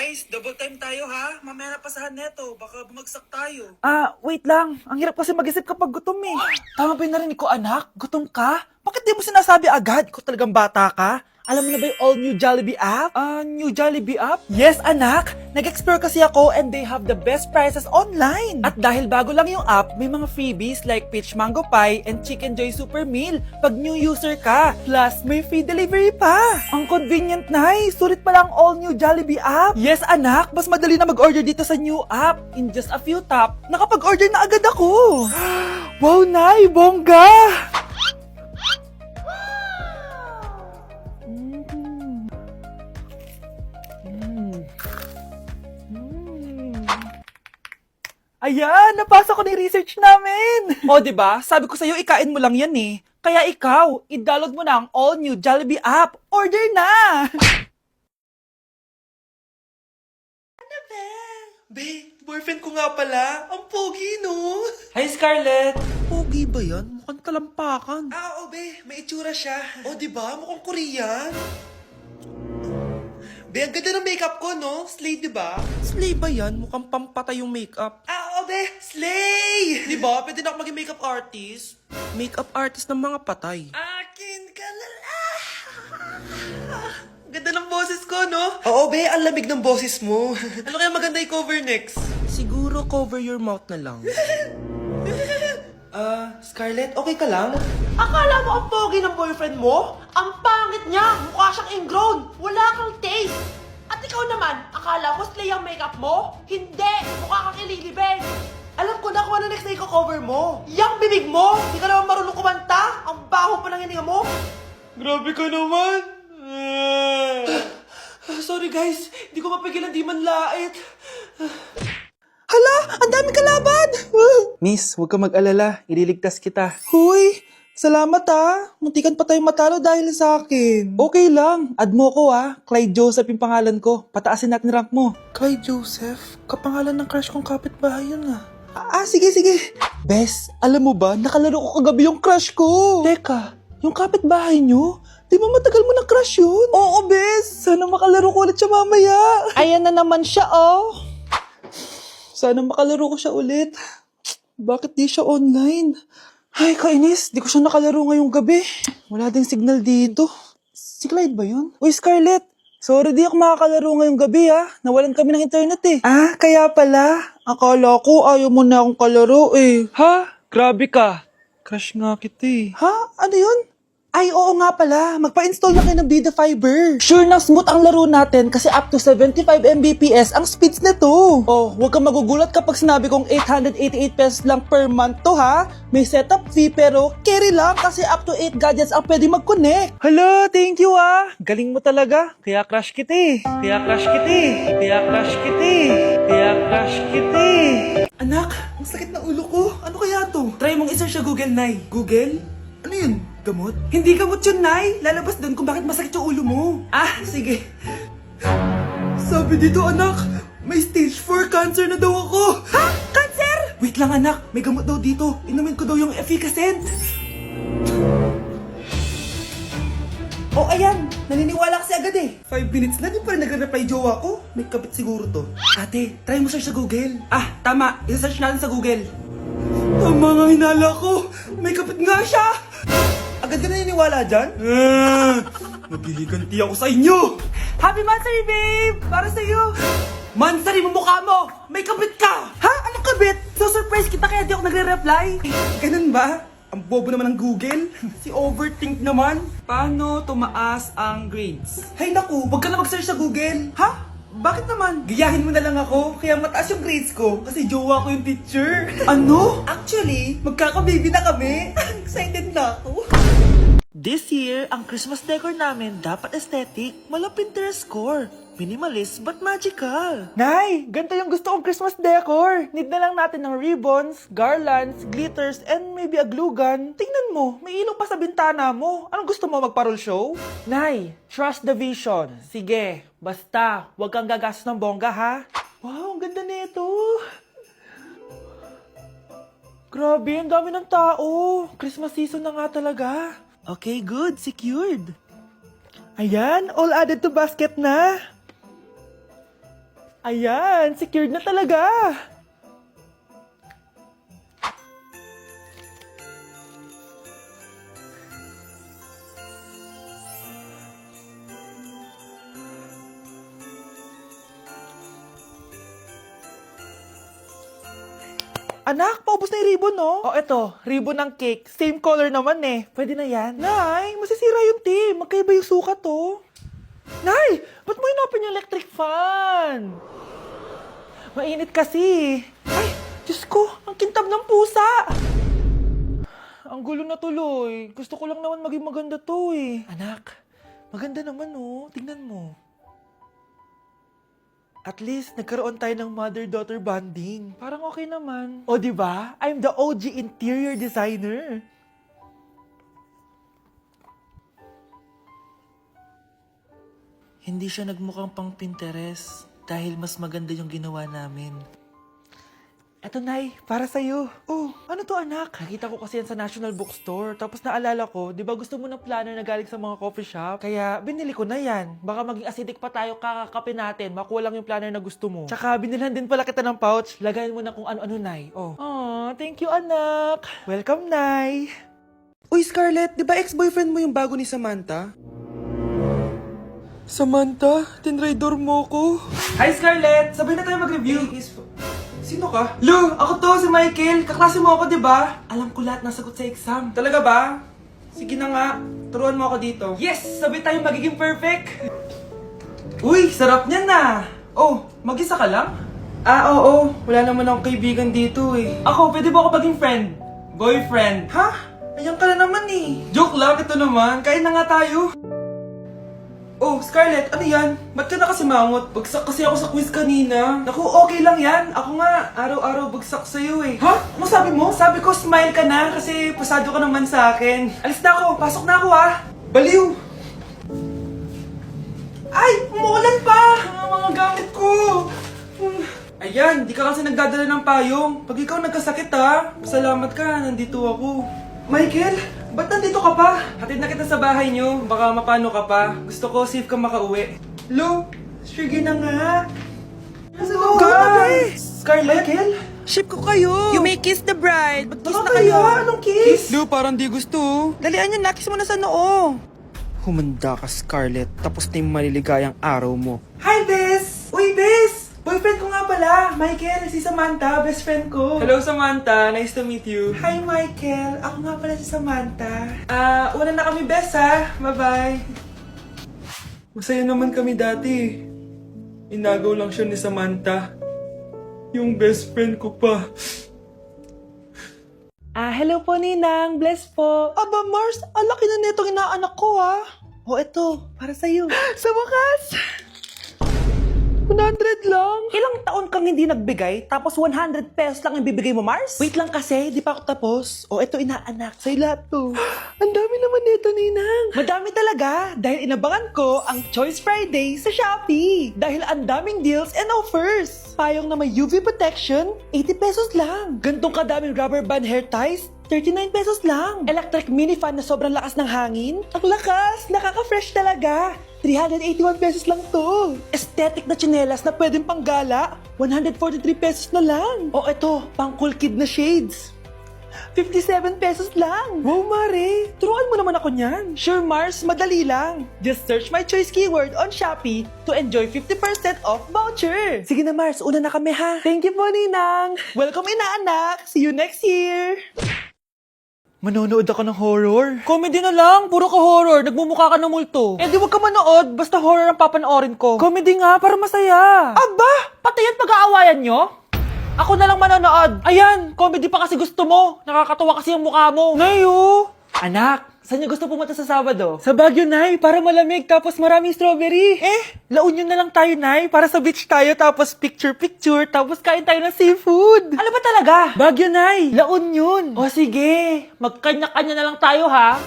Nice, double time tayo ha. Mamaya na pasahan neto, baka bumagsak tayo. Wait lang. Ang hirap kasi mag-isip kapag gutom eh. Tama ba yung narinig ko, anak? Gutom ka? Bakit di mo sinasabi agad? Ikaw talagang bata ka? Alam mo na ba yung all new Jollibee app? New Jollibee app? Yes, anak! Nag-explore kasi ako and they have the best prices online. At dahil bago lang yung app, may mga freebies like peach mango pie and chicken joy super meal pag new user ka. Plus, may free delivery pa. Ang convenient, nice. Sulit pala ang all new Jollibee app. Yes, anak. Mas madali na mag-order dito sa new app. In just a few tap, nakapag-order na agad ako. Wow, Nay! Bongga! Ayan, napasa ko na yung research namin. O, diba? Sabi ko sa'yo, ikain mo lang yan eh. Kaya ikaw, i-download mo na ang all-new Jollibee app. Order na! Ano ba? Be, boyfriend ko nga pala. Ang pogi, no? Hi, Scarlett. Pogi ba yan? Mukhang talampakan. Oo, be. May itsura siya. O, diba? Mukhang Korean. Be, ang ganda ng makeup ko, no? Slay, diba? Slay ba yan? Mukhang pampatay yung makeup. Oo, be! Slay! Diba? Pwede na ako maging makeup artist. Makeup artist ng mga patay. Akin ka na lang! Ganda ng boses ko, no? Oo, be. Ang lamig ng boses mo. Ano kaya maganda i-cover next? Siguro cover your mouth na lang. Scarlett, okay ka lang? Akala mo ang pogi ng boyfriend mo? Ang pangit niya! Mukha siyang ingrown! Wala kang taste! At ikaw naman, akala mo slay ang makeup mo? Hindi! Mukha kang ililibing! Alam ko na kung ano next na i-cover mo! Yang bibig mo! Hindi ka naman marunong kumanta! Ang baho pa ng hininga mo! Grabe ka naman! Sorry guys, hindi ko mapigilan di man lait. Hala! Ang dami kalaban! Miss, huwag ka mag-alala. Ililigtas kita. Huy! Salamat Muntikan pa tayong matalo dahil sa akin. Okay lang. Add mo ko Clyde Joseph yung pangalan ko. Pataasin natin rank mo. Clyde Joseph? Kapangalan ng crush kong kapitbahay yun sige. Bes, alam mo ba, nakalaro ko kagabi yung crush ko. Teka, yung kapitbahay nyo? Di ba matagal mo na crush yun? Oo, Bes. Sana makalaro ko ulit siya mamaya. Ayan na naman siya, Sana makalaro ko siya ulit. Bakit di siya online? Ay, kainis. Di ko siya nakalaro ngayong gabi. Wala ding signal dito. Si Clyde ba yun? Uy, Scarlett. Sorry, di ako makakalaro ngayong gabi, Nawalan kami ng internet, kaya pala. Akala ko ayaw mo na akong kalaro, Ha? Grabe ka. Crush nga kita, Ha? Ano yun? Ay, oo nga pala. Magpa-install na kayo ng Bida Fiber. Sure na smooth ang laro natin kasi up to 75 Mbps ang speeds nito. Oh, huwag kang magugulat kapag sinabi kong 888 pesos lang per month to, ha? May setup fee pero carry lang kasi up to 8 gadgets ang pwede mag-connect. Hello, thank you, Galing mo talaga. Kaya crush kita, Anak, ang sakit na ulo ko. Ano kaya to? Try mong i-search sa Google, Nay. Google? Ano yun? Gamot? Hindi gamot yun, Nay. Lalabas doon kung bakit masakit yung ulo mo. Sige. Sabi dito, anak, may stage 4 cancer na daw ako. Ha? Cancer? Wait lang, anak. May gamot daw dito. Inumin ko daw yung Efficacent. Oh, ayan. Naniniwala kasi agad 5 minutes na, di pa rin nagre-reply jowa ko. May kabit siguro to. Ate, try mo search sa Google. Tama. I-search natin sa Google. Tama nga hinala ko. May kapit nga siya. Agad ka naniniwala dyan? Maghihigante ako sa inyo. Happy Mansari, babe! Para sa'yo. Mansari mo mukha mo! May kabit ka! Ha? Anong kabit? So surprise kita kaya di ako nagre-reply. Ganun ba? Ang bobo naman ng Google. Si overthink naman. Paano tumaas ang grades? Hay naku, wag ka na mag-search sa Google. Ha? Bakit naman? Gayahin mo na lang ako, kaya mataas yung grades ko kasi jowa ko yung teacher. Ano? Actually, magkaka-baby na kami. Excited na ako. This year, ang Christmas decor namin dapat aesthetic, mala Pinterest score. Minimalist but magical. Nay, ganito yung gusto kong Christmas decor. Need na lang natin ng ribbons, garlands, glitters, and maybe a glue gun. Tingnan mo, may ilaw pa sa bintana mo. Anong gusto mo, magparol show? Nay, trust the vision. Sige, basta, huwag kang gagastos ng bongga, ha? Wow, ang ganda nito. Grabe, ang dami ng tao. Christmas season na nga talaga. Okay, good. Secured. Ayan, all added to basket na. Ayan, secured na talaga. Anak, paubos na yung ribbon, no? Oh, eto, ribbon ng cake. Same color naman eh. Pwede na yan. Nay, masisira yung team. Magkaiba yung sukat, oh. Nay, ba't mo inopin yung electric fan? Mainit kasi. Ay, Diyos ko, ang kintab ng pusa. Ang gulo na tuloy. Gusto ko lang naman maging maganda to eh. Anak, maganda naman oh. Tingnan mo. At least, nagkaroon tayo ng mother-daughter bonding. Parang okay naman. O, di ba? I'm the OG interior designer. Hindi siya nagmukhang pang Pinterest dahil mas maganda yung ginawa namin. Eto, Nay, para sa'yo. Oh, ano to, anak? Nakita ko kasi yan sa National Bookstore. Tapos naalala ko, di ba gusto mo ng planner na galing sa mga coffee shop? Kaya binili ko na yan. Baka maging acidic pa tayo kakakape natin. Makuha lang yung planner na gusto mo. Tsaka binilhan din pala kita ng pouch. Lagayan mo na kung ano-ano, Nay. Oh. Aw, thank you, anak. Welcome, Nay. Uy, Scarlett, di ba ex-boyfriend mo yung bago ni Samantha? Samantha, tinraidor mo ko. Hi, Scarlett! Sabay na tayo mag-review. Sino ka? Lu, ako to, si Michael. Kaklase mo ako, di ba? Alam ko lahat ng sagot sa exam. Talaga ba? Sige na nga, turuan mo ako dito. Yes! Sabay tayo magiging perfect! Uy, sarap niyan na! Oh, mag-isa ka lang? Ah, oo. Wala naman akong kaibigan dito eh. Ako, pwede ba ako maging friend? Boyfriend? Ha? Ayan ka na naman eh. Joke lang, ito naman. Kain na nga tayo. Oh, Scarlett, ano yan? Ba't ka na kasi mangot? Bagsak kasi ako sa quiz kanina. Naku, okay lang yan. Ako nga, araw-araw bagsak sa'yo eh. Ha? Ano sabi mo? Sabi ko, smile ka na kasi pasado ka naman sa akin. Alis na ako, pasok na ako ha. Baliw! Ay, umuulan pa! Ang mga gamit ko! Ayan, di ka kasi nagdadala ng payong. Pag ikaw nagkasakit ha, salamat ka, nandito ako. Michael, ba't nandito ka pa? Hatid na kita sa bahay niyo, baka mapano ka pa. Gusto ko safe ka makauwi. Lo, sige na nga. Hello, Scarlett? Michael? Ship ko kayo. You may kiss the bride. Mag-kiss Baka na kayo. kaya? Anong kiss? Lo, parang di gusto. Dalian nyo na, kiss mo na sa noo. Humanda ka, Scarlett. Tapos na yung maliligayang araw mo. Hi, Bes! Uy, Bes! Boyfriend ko nga pala, Michael, si Samantha, best friend ko. Hello, Samantha. Nice to meet you. Hi, Michael. Ako nga pala si Samantha. Una na kami, Bes, ha? Bye-bye. Masaya naman kami dati. Inagaw lang siya ni Samantha. Yung best friend ko pa. Hello po, Ninang. Bless po. Aba, Mars, ang laki na netong inaanak ko, ha? Oh, eto, para sa'yo. Sa wakas! 100 lang. Ilang taon kang hindi nagbigay, tapos 100 pesos lang ang bibigay mo, Mars? Wait lang kasi, di pa ako tapos. O, eto inaanak, sa'yo lahat to. Ang dami naman nito, Ninang. Madami talaga, dahil inabangan ko ang Choice Friday sa Shopee. Dahil ang daming deals and offers. Payong na may UV protection, 80 pesos lang. Gantong kadaming rubber band hair ties, 39 pesos lang. Electric mini fan na sobrang lakas ng hangin. Ang lakas, nakaka-fresh talaga. 381 pesos lang to. Aesthetic na tsinelas na pwedeng panggala, 143 pesos na lang. O eto, pang cool kid na shades. 57 pesos lang. Wow, Mare. Turuan mo naman ako niyan. Sure, Mars. Madali lang. Just search my choice keyword on Shopee to enjoy 50% off voucher. Sige na, Mars. Una na kami, ha? Thank you po, Ninang. Welcome, inaanak. See you next year. Manonood ako ng horror. Comedy na lang, puro ka horror. Nagmumukha ka ng multo. Eh di wag ka manood, basta horror ang papanoorin ko. Comedy nga, para masaya. Aba! Pati yan pag-aawayan nyo? Ako na lang manonood. Ayan, comedy pa kasi gusto mo. Nakakatawa kasi yung mukha mo. Nayo! Anak, saan niyo gusto pumunta sa Sabado? Sa Baguio, Nay, para malamig tapos maraming strawberry. La Union na lang tayo, Nay, para sa beach tayo tapos picture-picture tapos kain tayo ng seafood. Ano ba talaga? Baguio, Nay. La Union. O sige, magkanya-kanya na lang tayo, ha?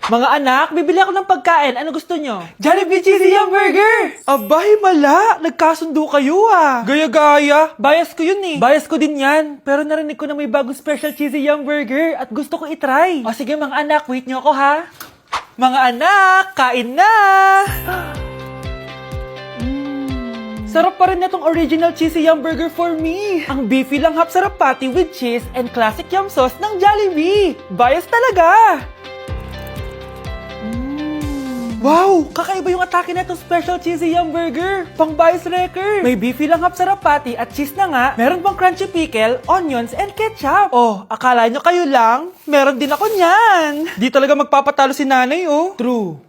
Mga anak, bibili ako ng pagkain. Ano gusto nyo? Jollibee Cheesy Yum Burger! Aba, himala! Nagkasundo kayo ah! Gaya-gaya! Bias ko yun eh! Bias ko din yan. Pero narinig ko na may bagong special cheesy yum burger at gusto ko itry. O sige mga anak, wait nyo ako ha! Mga anak, kain na! Sarap pa rin na tong original cheesy yum burger for me. Ang beefy lang hap sarap patty with cheese and classic yum sauce ng Jollibee. Bias talaga! Wow! Kakaiba yung atake na itong special cheesy yum burger. Pang bias wrecker. May beefy lang hap sarap patty at cheese na nga. Meron pang crunchy pickle, onions, and ketchup. Oh, akala nyo kayo lang? Meron din ako niyan. Di talaga magpapatalo si nanay, oh. True.